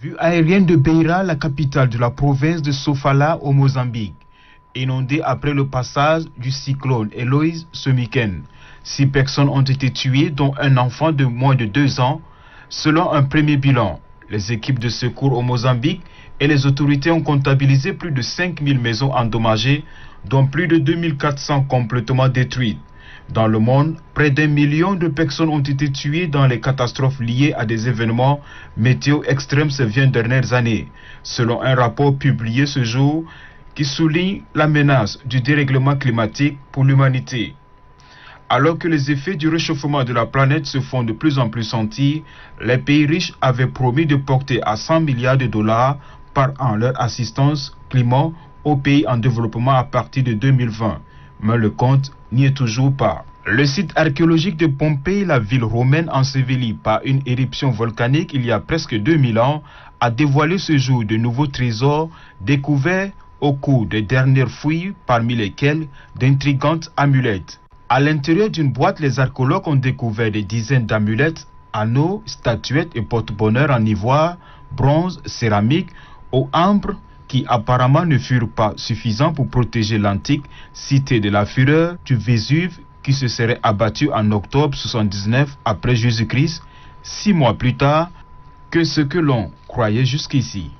Vue aérienne de Beira, la capitale de la province de Sofala au Mozambique, inondée après le passage du cyclone Eloise ce week-end. 6 personnes ont été tuées, dont un enfant de moins de 2 ans, selon un premier bilan. Les équipes de secours au Mozambique et les autorités ont comptabilisé plus de 5000 maisons endommagées, dont plus de 2400 complètement détruites. Dans le monde, près d'1 million de personnes ont été tuées dans les catastrophes liées à des événements météo extrêmes ces 20 dernières années, selon un rapport publié ce jour qui souligne la menace du dérèglement climatique pour l'humanité. Alors que les effets du réchauffement de la planète se font de plus en plus sentir, les pays riches avaient promis de porter à 100 milliards de dollars par an leur assistance climat aux pays en développement à partir de 2020. Mais le compte n'y est toujours pas. Le site archéologique de Pompéi, la ville romaine ensevelie par une éruption volcanique il y a presque 2000 ans, a dévoilé ce jour de nouveaux trésors découverts au cours des dernières fouilles, parmi lesquelles d'intrigantes amulettes. À l'intérieur d'une boîte, les archéologues ont découvert des dizaines d'amulettes, anneaux, statuettes et porte-bonheur en ivoire, bronze, céramique ou ambre qui apparemment ne furent pas suffisants pour protéger l'antique cité de la fureur du Vésuve qui se serait abattue en octobre 79 après Jésus-Christ, 6 mois plus tard que ce que l'on croyait jusqu'ici.